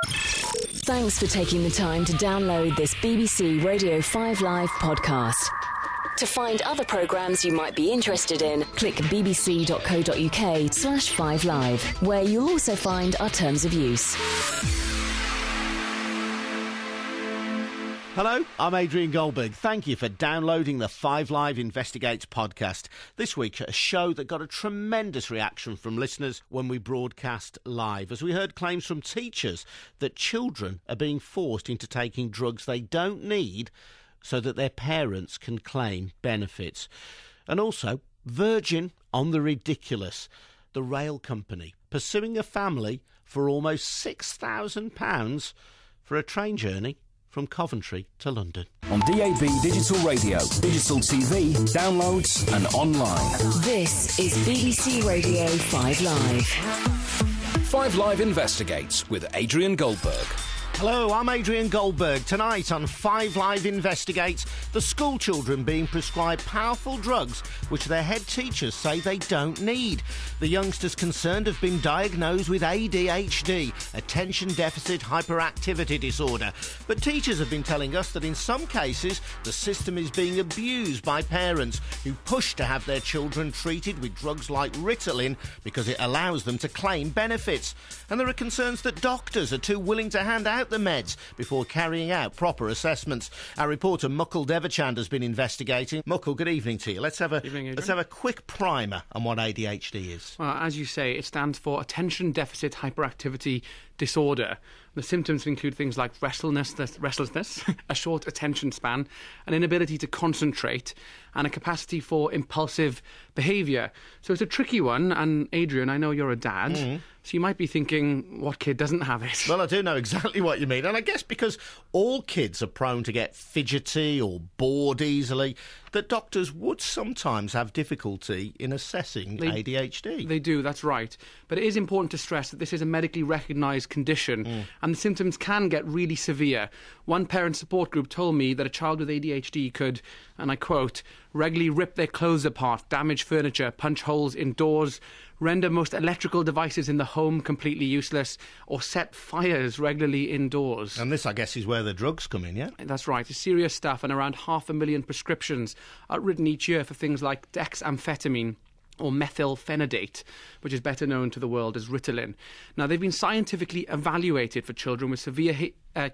Thanks for taking the time to download this BBC Radio 5 Live podcast. To find other programmes you might be interested in, click bbc.co.uk/5live, where you'll also find our terms of use. Hello, I'm Adrian Goldberg. Thank you for downloading the 5 Live Investigates podcast. This week, a show that got a tremendous reaction from listeners when we broadcast live, as we heard claims from teachers that children are being forced into taking drugs they don't need so that their parents can claim benefits. And also, Virgin on the ridiculous. The rail company pursuing a family for almost £6,000 for a train journey from Coventry to London. On DAB Digital Radio, digital TV, downloads and online. This is BBC Radio 5 Live. 5 Live Investigates with Adrian Goldberg. Hello, I'm Adrian Goldberg. Tonight on 5 Live Investigates, the school children being prescribed powerful drugs which their head teachers say they don't need. The youngsters concerned have been diagnosed with ADHD, attention deficit hyperactivity disorder. But teachers have been telling us that in some cases the system is being abused by parents who push to have their children treated with drugs like Ritalin because it allows them to claim benefits. And there are concerns that doctors are too willing to hand out the meds before carrying out proper assessments. Our reporter Mukul Devachand has been investigating. Mukul, good evening to you. Let's have a quick primer on what ADHD is. Well, as you say, it stands for attention deficit hyperactivity disorder. The symptoms include things like restlessness, a short attention span, an inability to concentrate, and a capacity for impulsive behaviour. So it's a tricky one, and Adrian, I know you're a dad, so you might be thinking, what kid doesn't have it? Well, I do know exactly what you mean, and I guess because all kids are prone to get fidgety or bored easily, that doctors would sometimes have difficulty in assessing ADHD. They do, that's right. But it is important to stress that this is a medically recognised condition, and the symptoms can get really severe. One parent support group told me that a child with ADHD could, and I quote, regularly rip their clothes apart, damage furniture, punch holes in doors, render most electrical devices in the home completely useless, or set fires regularly indoors. And this, I guess, is where the drugs come in, yeah? That's right. It's serious stuff, and around 500,000 prescriptions are written each year for things like dexamphetamine or methylphenidate, which is better known to the world as Ritalin. Now, they've been scientifically evaluated for children with severe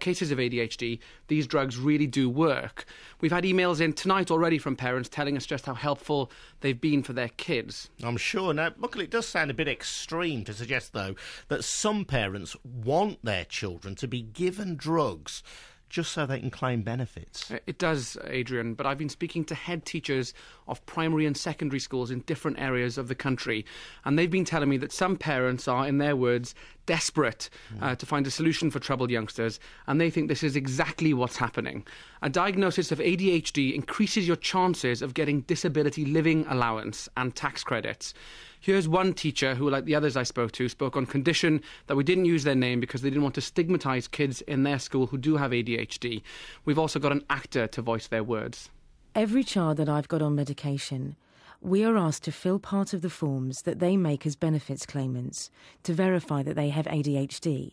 cases of ADHD. These drugs really do work. We've had emails in tonight already from parents telling us just how helpful they've been for their kids. I'm sure. Now, luckily, it does sound a bit extreme to suggest, though, that some parents want their children to be given drugs just so they can claim benefits. It does, Adrian, but I've been speaking to head teachers of primary and secondary schools in different areas of the country, and they've been telling me that some parents are, in their words, desperate to find a solution for troubled youngsters, and they think this is exactly what's happening. A diagnosis of ADHD increases your chances of getting disability living allowance and tax credits. Here's one teacher who, like the others I spoke to, spoke on condition that we didn't use their name because they didn't want to stigmatise kids in their school who do have ADHD. We've also got an actor to voice their words. Every child that I've got on medication, we are asked to fill part of the forms that they make as benefits claimants to verify that they have ADHD.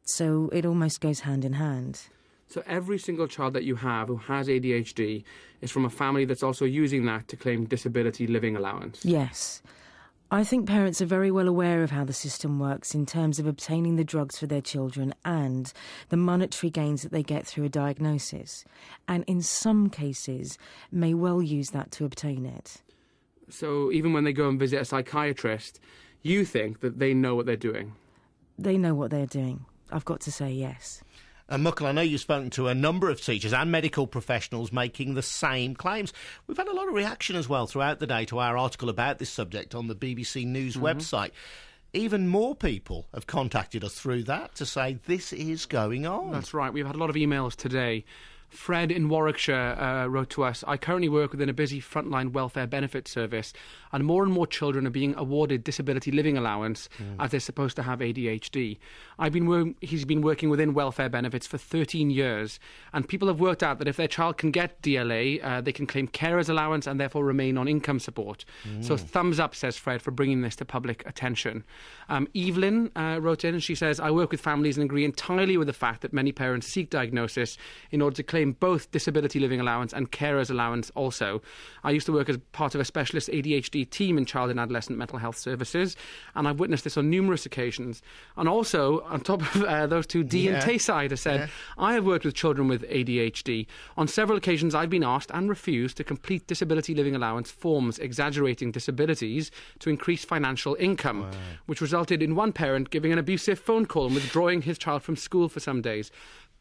So it almost goes hand in hand. So every single child that you have who has ADHD is from a family that's also using that to claim disability living allowance? Yes. I think parents are very well aware of how the system works in terms of obtaining the drugs for their children and the monetary gains that they get through a diagnosis, and in some cases may well use that to obtain it. So even when they go and visit a psychiatrist, you think that they know what they're doing? They know what they're doing. I've got to say yes. And Mukul, I know you've spoken to a number of teachers and medical professionals making the same claims. We've had a lot of reaction as well throughout the day to our article about this subject on the BBC News website. Even more people have contacted us through that to say this is going on. That's right. We've had a lot of emails today. Fred in Warwickshire wrote to us, I currently work within a busy frontline welfare benefit service, and more children are being awarded disability living allowance as they're supposed to have ADHD. He's been working within welfare benefits for 13 years, and people have worked out that if their child can get DLA, they can claim carer's allowance and therefore remain on income support. So thumbs up, says Fred, for bringing this to public attention. Evelyn wrote in and she says, I work with families and agree entirely with the fact that many parents seek diagnosis in order to claim both disability living allowance and carer's allowance also. I used to work as part of a specialist ADHD team in child and adolescent mental health services, and I've witnessed this on numerous occasions. And also, on top of those two, Dee and Tayside has said, I have worked with children with ADHD. On several occasions, I've been asked and refused to complete disability living allowance forms exaggerating disabilities to increase financial income, which resulted in one parent giving an abusive phone call and withdrawing his child from school for some days.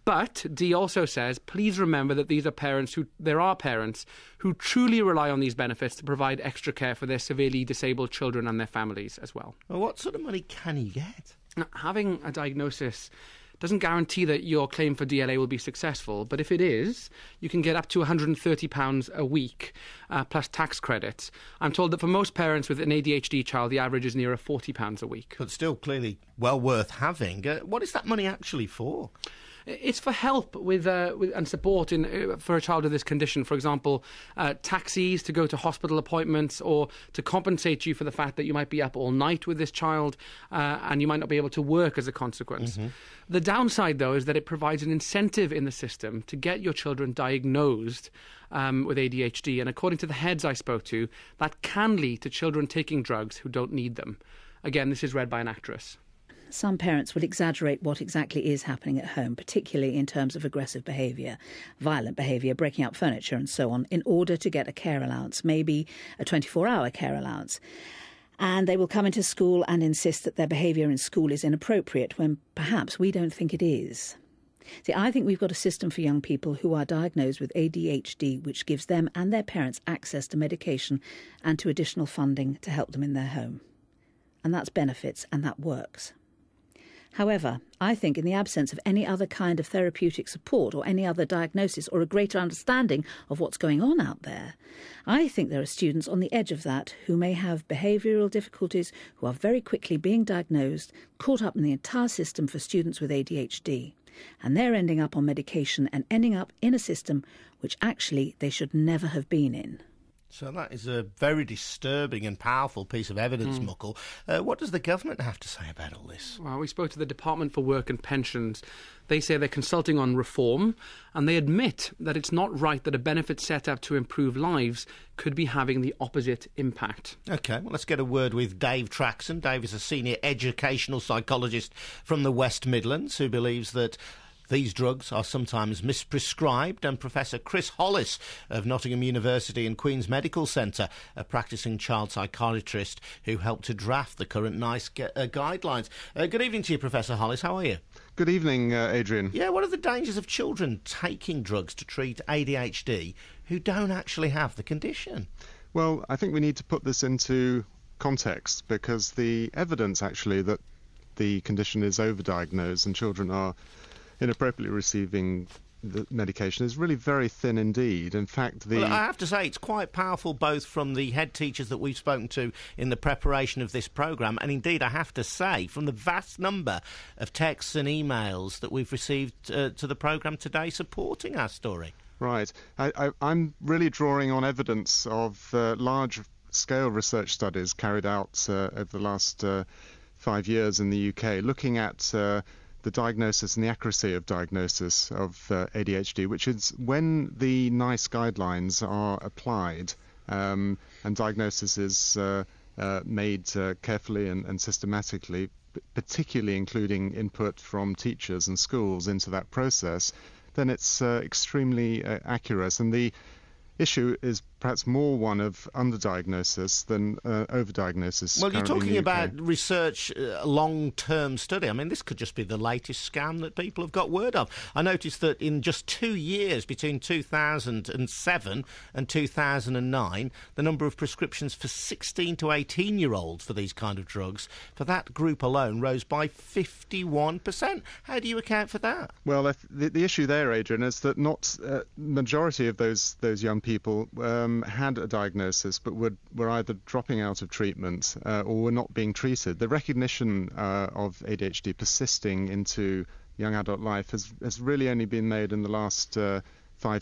But Dee also says, please remember that there are parents who truly rely on these benefits to provide extra care for their severely disabled children and their families as well. Well, what sort of money can you get? Now, having a diagnosis doesn't guarantee that your claim for DLA will be successful, but if it is, you can get up to £130 a week plus tax credits. I'm told that for most parents with an ADHD child, the average is nearer £40 a week. But still clearly well worth having. What is that money actually for? It's for help with and support for a child with this condition. For example, taxis to go to hospital appointments, or to compensate you for the fact that you might be up all night with this child and you might not be able to work as a consequence. The downside, though, is that it provides an incentive in the system to get your children diagnosed with ADHD. And according to the heads I spoke to, that can lead to children taking drugs who don't need them. Again, this is read by an actress. Some parents will exaggerate what exactly is happening at home, particularly in terms of aggressive behaviour, violent behaviour, breaking up furniture and so on, in order to get a care allowance, maybe a 24-hour care allowance. And they will come into school and insist that their behaviour in school is inappropriate when perhaps we don't think it is. See, I think we've got a system for young people who are diagnosed with ADHD which gives them and their parents access to medication and to additional funding to help them in their home. And that's benefits, and that works. However, I think in the absence of any other kind of therapeutic support or any other diagnosis or a greater understanding of what's going on out there, I think there are students on the edge of that who may have behavioural difficulties, who are very quickly being diagnosed, caught up in the entire system for students with ADHD. And they're ending up on medication and ending up in a system which actually they should never have been in. So that is a very disturbing and powerful piece of evidence, Muckle. What does the government have to say about all this? Well, we spoke to the Department for Work and Pensions. They say they're consulting on reform, and they admit that it's not right that a benefit set up to improve lives could be having the opposite impact. OK, well, let's get a word with Dave TRAXSON. Dave is a senior educational psychologist from the West Midlands who believes that these drugs are sometimes misprescribed, and Professor Chris Hollis of Nottingham University and Queen's Medical Centre, a practising child psychiatrist who helped to draft the current NICE guidelines. Good evening to you, Professor Hollis. How are you? Good evening, Adrian. Yeah, what are the dangers of children taking drugs to treat ADHD who don't actually have the condition? Well, I think we need to put this into context, because the evidence actually that the condition is overdiagnosed and children are inappropriately receiving the medication is really very thin indeed. In fact, Well, I have to say it's quite powerful, both from the head teachers that we've spoken to in the preparation of this programme, and indeed I have to say from the vast number of texts and emails that we've received to the programme today supporting our story. Right. I'm really drawing on evidence of large-scale research studies carried out over the last 5 years in the UK, looking at the diagnosis and the accuracy of diagnosis of ADHD, which is when the NICE guidelines are applied and diagnosis is made carefully and systematically, particularly including input from teachers and schools into that process, then it's extremely accurate. And the issue is perhaps more one of underdiagnosis than overdiagnosis. Well, you're talking about research, long-term study. I mean, this could just be the latest scam that people have got word of. I noticed that in just 2 years, between 2007 and 2009, the number of prescriptions for 16 to 18-year-olds for these kind of drugs, for that group alone, rose by 51%. How do you account for that? Well, the issue there, Adrian, is that not majority of those young people had a diagnosis, but were either dropping out of treatment or were not being treated. The recognition of ADHD persisting into young adult life has really only been made in the last 5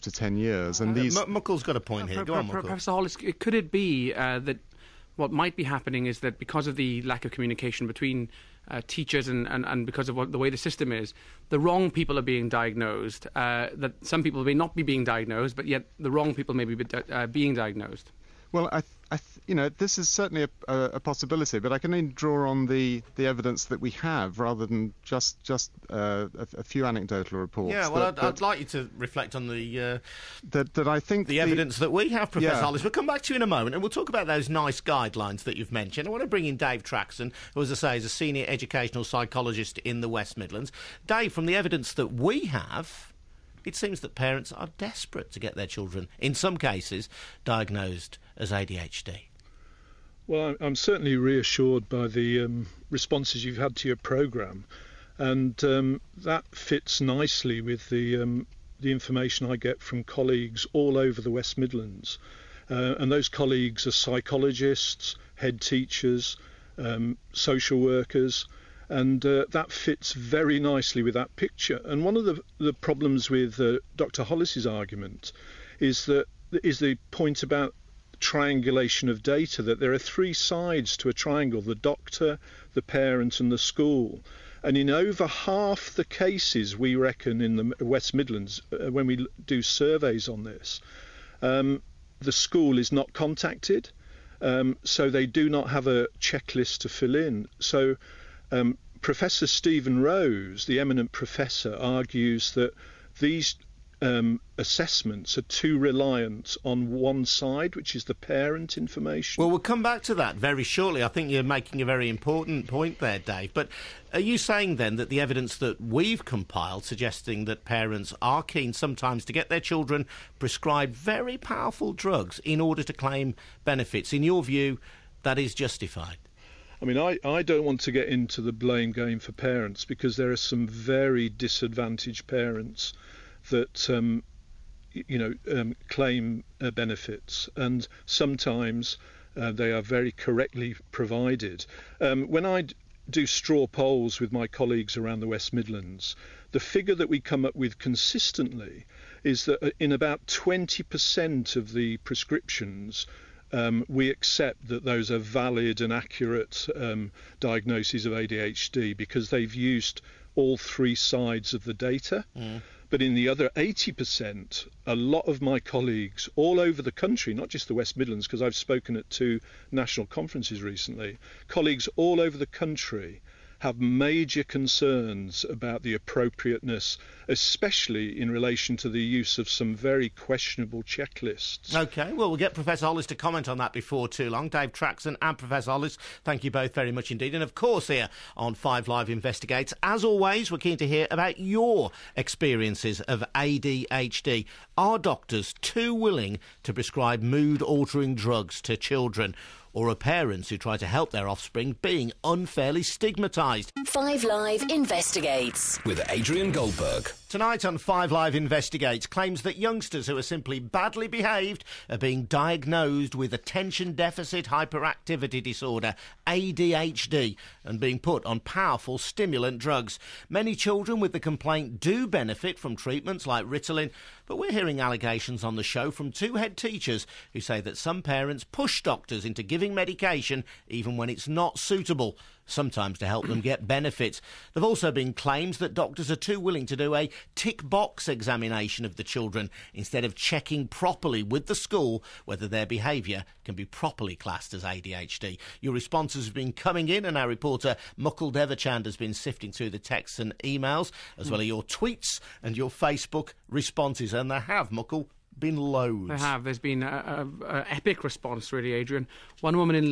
to 10 years. And Muckle's got a point here. Go on, Muckle. Professor Hollis, could it be that what might be happening is that because of the lack of communication between teachers and because of the way the system is, the wrong people are being diagnosed, that some people may not be being diagnosed, but yet the wrong people may be being diagnosed? Well, this is certainly a possibility, but I can only draw on the evidence that we have rather than just a few anecdotal reports. Yeah, well, I'd like you to reflect on the that I think the evidence that we have, Professor Hollis. We'll come back to you in a moment, and we'll talk about those nice guidelines that you've mentioned. I want to bring in Dave TRAXSON, who, as I say, is a senior educational psychologist in the West Midlands. Dave, from the evidence that we have, it seems that parents are desperate to get their children, in some cases, diagnosed as ADHD. Well, I'm certainly reassured by the responses you've had to your programme, and that fits nicely with the information I get from colleagues all over the West Midlands. And those colleagues are psychologists, head teachers, social workers, and that fits very nicely with that picture. And one of the problems with Dr. Hollis's argument is the point about triangulation of data, that there are 3 sides to a triangle: the doctor, the parent and the school. And in over half the cases, we reckon, in the West Midlands, when we do surveys on this, the school is not contacted, so they do not have a checklist to fill in. So Professor Stephen Rose, the eminent professor, argues that these assessments are too reliant on one side, which is the parent information. Well, we'll come back to that very shortly. I think you're making a very important point there, Dave. But are you saying then that the evidence that we've compiled suggesting that parents are keen sometimes to get their children prescribed very powerful drugs in order to claim benefits, in your view, that is justified? I mean, I don't want to get into the blame game for parents, because there are some very disadvantaged parents that claim benefits, and sometimes they are very correctly provided. When I do straw polls with my colleagues around the West Midlands, the figure that we come up with consistently is that in about 20% of the prescriptions, we accept that those are valid and accurate diagnoses of ADHD, because they've used all 3 sides of the data. But in the other 80%, a lot of my colleagues all over the country, not just the West Midlands, because I've spoken at 2 national conferences recently, colleagues all over the country have major concerns about the appropriateness, especially in relation to the use of some very questionable checklists. OK, well, we'll get Professor Hollis to comment on that before too long. Dave TRAXSON and Professor Hollis, thank you both very much indeed. And of course, here on 5 Live Investigates, as always, we're keen to hear about your experiences of ADHD. Are doctors too willing to prescribe mood-altering drugs to children? Or are parents who try to help their offspring being unfairly stigmatised? 5 Live Investigates with Adrian Goldberg. Tonight on 5 Live Investigates, claims that youngsters who are simply badly behaved are being diagnosed with attention deficit hyperactivity disorder, ADHD, and being put on powerful stimulant drugs. Many children with the complaint do benefit from treatments like Ritalin, but we're hearing allegations on the show from 2 head teachers who say that some parents push doctors into giving medication even when it's not suitable, sometimes to help them get benefits. There have also been claims that doctors are too willing to do a tick-box examination of the children instead of checking properly with the school whether their behaviour can be properly classed as ADHD. Your responses have been coming in, and our reporter Muckle Devachand has been sifting through the texts and emails, as well as your tweets and your Facebook responses. And they have, Muckle, been loads. There have. There's been an epic response, really, Adrian. One woman in London